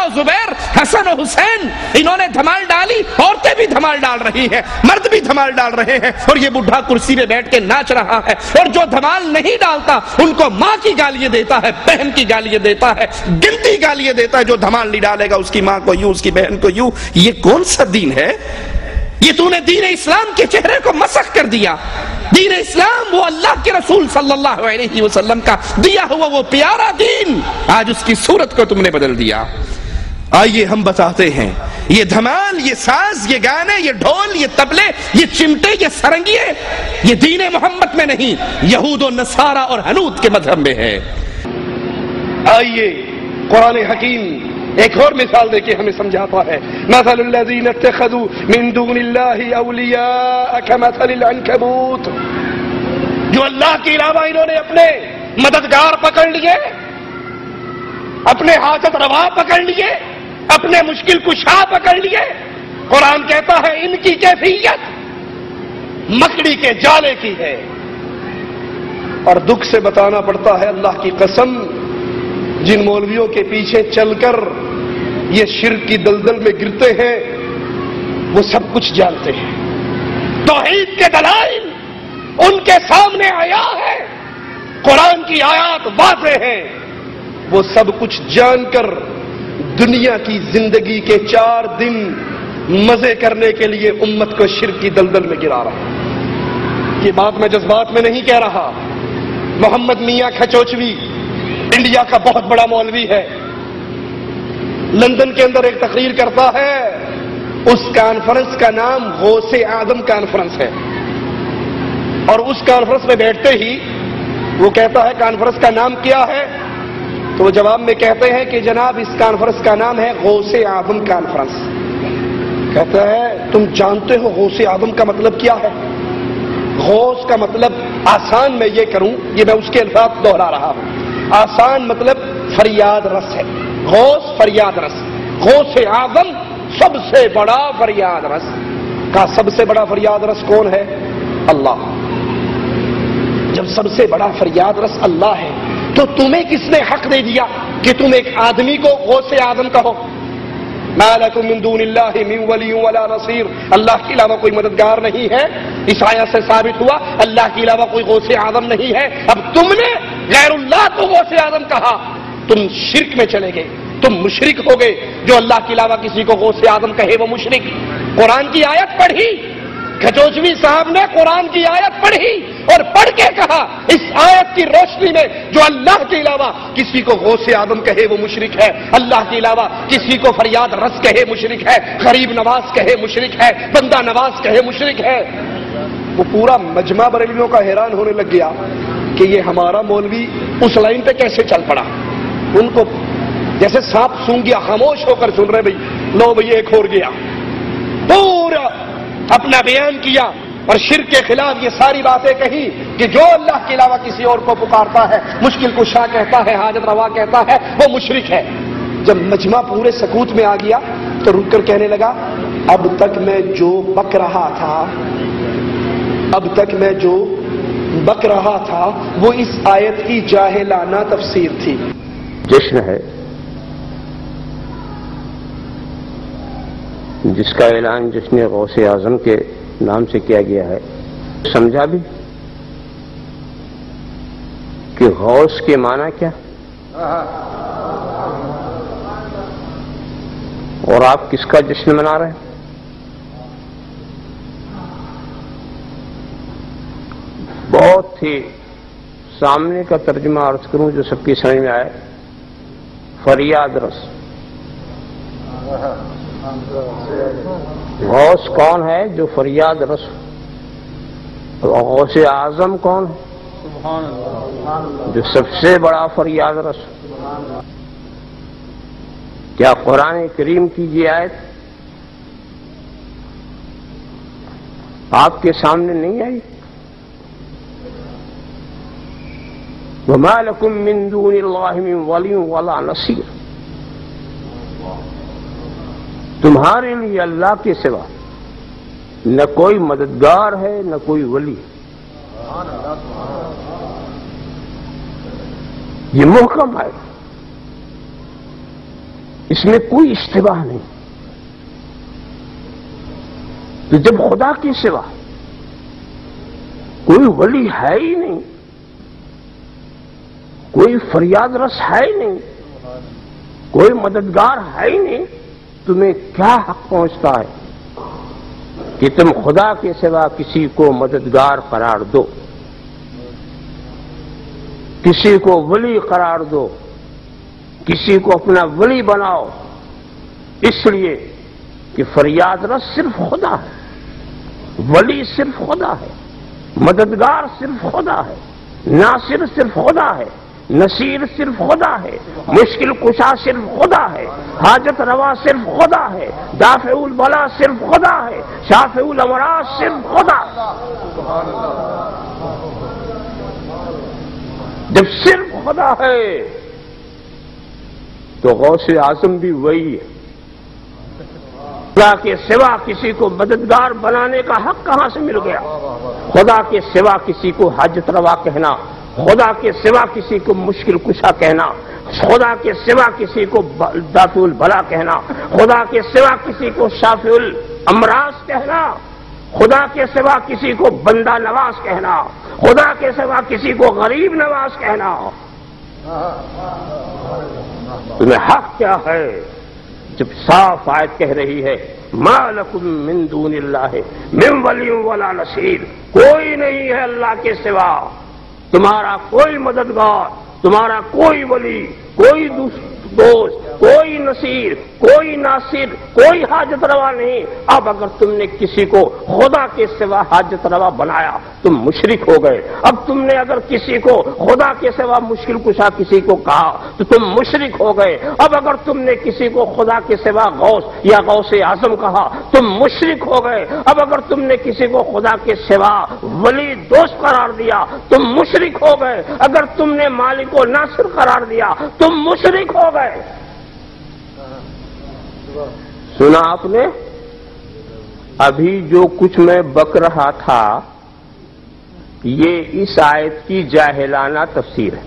و زبیر، حسن و حسین، انہوں نے دھمال ڈالی، عورتیں بھی دھمال ڈال رہی ہیں، مرد بھی دھمال ڈال رہے ہیں، اور یہ بڈھا کرسی پہ بیٹھ کے ناچ رہا ہے، اور جو دھمال نہیں ڈالتا ان کو ماں کی گالیاں دیتا ہے، بہن کی گالیاں دیتا ہے، گنتی گالیاں دیتا ہے۔ جو دھمال نہیں ڈالے گا اس کی ماں کو یوں، اس کی بہن کو یوں۔ یہ کون سا دین ہے؟ یہ تو نے دین اسلام کے چہرے کو مسخ کر دیا۔ دین اسلام وہ اللہ کے رسول صلی اللہ علیہ وسلم کا دیا ہوا وہ پیارا دین، آج اس کی صورت کو تم نے بدل دیا۔ آئیے ہم بتاتے ہیں، یہ دھمال، یہ ساز، یہ گانے، یہ ڈھول، یہ طبلے، یہ چمٹے، یہ سرنگیے، یہ دین محمد میں نہیں، یہود و نصارہ اور حنود کے مذہب میں ہے۔ آئیے قرآن حکیم ایک اور مثال دے کے ہمیں سمجھاتا ہے۔ مثل الذین اتخذوا من دون اللہ اولیاء کمثل العنکبوت، جو اللہ کے علاوہ انہوں نے اپنے مددگار پکڑ لیے، اپنے حاجت روا پکڑ لیے، اپنے مشکل کشا پکڑ لیے۔ قرآن کہتا ہے ان کی کیفیت مکڑی کے جالے کی ہے۔ اور دکھ سے بتانا پڑتا ہے، اللہ کی قسم، جن مولویوں کے پیچھے چل کر یہ شرک کی دلدل میں گرتے ہیں وہ سب کچھ جانتے ہیں۔ توحید کے دلائل ان کے سامنے آیا ہے، قرآن کی آیات واضح ہیں، وہ سب کچھ جان کر دنیا کی زندگی کے 4 دن مزے کرنے کے لیے امت کو شرک کی دلدل میں گرا رہا ہے۔ یہ بات میں جذبات میں نہیں کہہ رہا۔ محمد میاں کھچوچوی انڈیا کا بہت بڑا مولوی ہے، لندن کے اندر ایک تقریر کرتا ہے، اس کانفرنس کا نام غوث اعظم کانفرنس ہے، اور اس کانفرنس میں بیٹھتے ہی وہ کہتا ہے کانفرنس کا نام کیا ہے؟ تو وہ جواب میں کہتے ہیں کہ جناب اس کانفرنس کا نام ہے غوث اعظم کانفرنس۔ کہتا ہے تم جانتے ہو غوث اعظم کا مطلب کیا ہے؟ غوث کا مطلب آسان میں یہ کروں، یہ میں اس کے الفاظ دہرا رہا ہوں، آسان مطلب فریاد رس ہے، غوث فریاد رس، غوث اعظم سب سے بڑا فریاد رس کا۔ سب سے بڑا فریاد رس کون ہے؟ اللہ۔ جب سب سے بڑا فریاد رس اللہ ہے تو تمہیں کس نے حق دے دیا کہ تم ایک آدمی کو غوث اعظم کہو؟ ما لکم من دون اللہ من ولی ولا نصیر، اللہ کے علاوہ کوئی مددگار نہیں ہے۔ اس آیت سے ثابت ہوا اللہ کے علاوہ کوئی غوث اعظم نہیں ہے۔ اب تم نے غیر اللہ کو غوث اعظم کہا، تم شرک میں چلے گئے، تم مشرک ہو گئے۔ جو اللہ کے علاوہ کسی کو غوث اعظم کہے وہ مشرک۔ قرآن کی آیت پڑھی، کھچوچوی صاحب نے قرآن کی آیت پڑھی اور پڑھ کے کہا اس آیت کی روشنی میں جو اللہ کے علاوہ کسی کو غوث اعظم کہے وہ مشرک ہے، اللہ کے علاوہ کسی کو فریاد رس کہے مشرک ہے، غریب نواز کہے مشرک ہے، بندہ نواز کہے مشرک ہے۔ وہ پورا مجمع بریلویوں کا حیران ہونے لگ گیا کہ یہ ہمارا مولوی اس لائن پہ کیسے چل پڑا۔ ان کو جیسے سانپ سونگ گیا، خاموش ہو کر سن رہے، بھائی لو بھائی ایک اور گیا، پورا اپنا بیان کیا اور شرک کے خلاف یہ ساری باتیں کہی کہ جو اللہ کے علاوہ کسی اور کو پکارتا ہے، مشکل کشا کہتا ہے، حاجت روا کہتا ہے، وہ مشرک ہے۔ جب مجمع پورے سکوت میں آ گیا تو رک کر کہنے لگا اب تک میں جو بک رہا تھا وہ اس آیت کی جاہلانہ تفسیر تھی۔ جشن ہے جس کا اعلان جشن غوث اعظم کے نام سے کیا گیا ہے، سمجھا بھی کہ غوث کے معنی کیا، اور آپ کس کا جشن منا رہے ہیں؟ بہت ہی سامنے کا ترجمہ عرض کروں جو سب کی سمجھ میں آئے، فریاد رس۔ غوث کون ہے؟ جو فریاد رس۔ غوث اعظم کون ہے؟ جو سب سے بڑا فریاد رس۔ کیا قرآن کریم کی یہ آیت آپ کے سامنے نہیں آئی؟ وَمَا لَكُم مِّن دُونِ اللَّهِ مِن وَلِيٍّ وَلَا نَصِيرٍ، تمہارے لیے اللہ کے سوا نہ کوئی مددگار ہے نہ کوئی ولی۔ یہ محکم ہے، اس میں کوئی اشتباہ نہیں. تو جب خدا کے سوا کوئی ولی ہے ہی نہیں، کوئی فریاد رس ہے ہی نہیں، کوئی مددگار ہے ہی نہیں، تمہیں کیا حق پہنچتا ہے کہ تم خدا کے سوا کسی کو مددگار قرار دو، کسی کو ولی قرار دو، کسی کو اپنا ولی بناؤ؟ اس لیے کہ فریاد رس صرف خدا ہے، ولی صرف خدا ہے، مددگار صرف خدا ہے، ناصر صرف خدا ہے، نصیر صرف خدا ہے، مشکل کشا صرف خدا ہے، حاجت روا صرف خدا ہے، دافع البلا صرف خدا ہے، شافع الامراض صرف خدا ہے. جب صرف خدا ہے تو غوث اعظم بھی وہی ہے. خدا کے سوا کسی کو مددگار بنانے کا حق کہاں سے مل گیا؟ خدا کے سوا کسی کو حاجت روا کہنا، خدا کے سوا کسی کو مشکل کشا کہنا، خدا کے سوا کسی کو دافع البلا کہنا، خدا کے سوا کسی کو شافع الامراض کہنا، خدا کے سوا کسی کو بندہ نواز کہنا، خدا کے سوا کسی کو غریب نواز کہنا. تمہیں حق کیا ہے جب صاف آیت کہہ رہی ہے ما لکم من دون اللہ من ولی ولا نصیر، کوئی نہیں ہے اللہ کے سوا تمہارا کوئی مددگار، تمہارا کوئی ولی، کوئی دوست، کوئی نصیر، کوئی ناصر، کوئی حاجت روا نہیں. اب اگر تم نے کسی کو خدا کے سوا حاجت روا بنایا تم مشرک ہو گئے. اب تم نے اگر کسی کو خدا کے سوا مشکل کشا کسی کو کہا تو تم مشرک ہو گئے. اب اگر تم نے کسی کو خدا کے سوا غوث یا غوث اعظم کہا تم مشرک ہو گئے. اب اگر تم نے کسی کو خدا کے سوا ولی دوست قرار دیا تم مشرک ہو گئے. اگر تم نے مالک و ناصر قرار دیا تم مشرک ہو گئے. سنا آپ نے؟ ابھی جو کچھ میں بک رہا تھا یہ اس آیت کی جاہلانہ تفسیر ہے.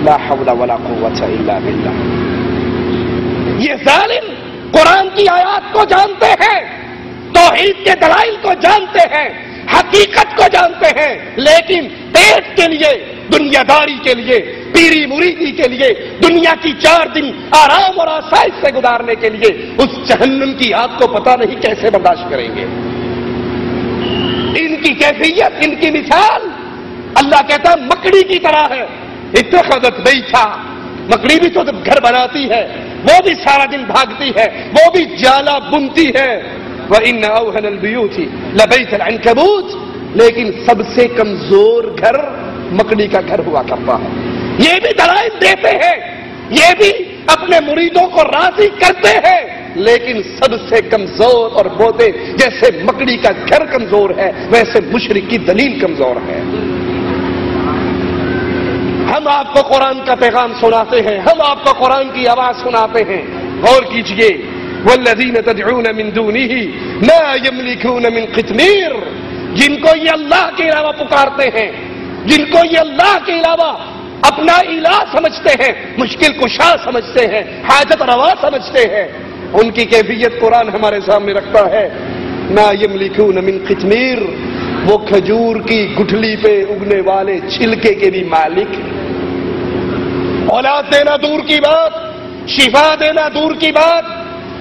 لا حول ولا قوة الا باللہ. یہ ظالم قرآن کی آیات کو جانتے ہیں، توحید کے دلائل کو جانتے ہیں، حقیقت کو جانتے ہیں، لیکن پیٹ کے لیے، دنیا داری کے لیے، پیری مریدی کے لیے، دنیا کی 4 دن آرام اور آسائش سے گزارنے کے لیے اس جہنم کی آگ کو پتہ نہیں کیسے برداشت کریں گے. ان کی کیفیت، ان کی مثال اللہ کہتا مکڑی کی طرح ہے. اتخذت بیٹھا، مکڑی بھی تو گھر بناتی ہے، وہ بھی سارا دن بھاگتی ہے، وہ بھی جالا بنتی ہے. وَإِنَّ أَوْهَنَ الْبُيُوتِ لَبَيْتَ الْعَنْكَبُوتِ، لیکن سب سے کمزور گھر مکڑی کا گھر ہوا کرتا ہے. یہ بھی دلائل دیتے ہیں، یہ بھی اپنے مریدوں کو راضی کرتے ہیں، لیکن سب سے کمزور اور بوتے جیسے مکڑی کا گھر کمزور ہے ویسے مشرک کی دلیل کمزور ہے. ہم آپ کو قرآن کا پیغام سناتے ہیں، ہم آپ کو قرآن کی آواز سناتے ہیں. غور کیجئے والذین تدعون من دونه لا یملکون من قطمیر، جن کو یہ اللہ کے علاوہ پکارتے ہیں، جن کو یہ اللہ کے علاوہ اپنا الہ سمجھتے ہیں، مشکل کشا سمجھتے ہیں، حاجت روا سمجھتے ہیں، ان کی کیفیت قرآن ہمارے سامنے رکھتا ہے. لا یملکون من قطمیر، وہ کھجور کی گٹھلی پہ اگنے والے چھلکے کے بھی مالک. اولاد دینا دور کی بات، شفا دینا دور کی بات،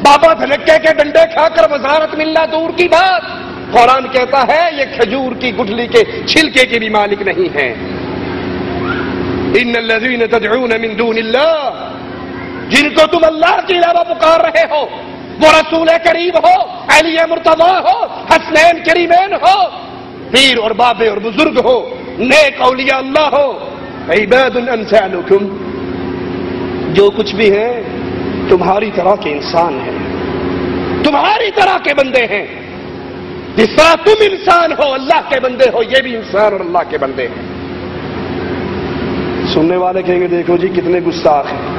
بابا دھنکے کے ڈنڈے کھا کر وزارت ملنا دور کی بات. قرآن کہتا ہے یہ کھجور کی گٹھلی کے چھلکے کے بھی مالک نہیں ہیں. ان الذین تدعون من دون اللہ، جن کو تم اللہ کے علاوہ پکار رہے ہو، وہ رسول کریم ہو، علی مرتضی ہو، حسنین کریمین ہو، پیر اور بابے اور بزرگ ہو، نیک اولیاء اللہ ہو، عباد امثالکم، جو کچھ بھی ہیں تمہاری طرح کے انسان ہیں. تمہاری طرح کے بندے ہیں، جس طرح تم انسان ہو اللہ کے بندے ہو، یہ بھی انسان اور اللہ کے بندے ہیں۔ سننے والے کہیں گے دیکھو جی کتنے گستاخ ہیں۔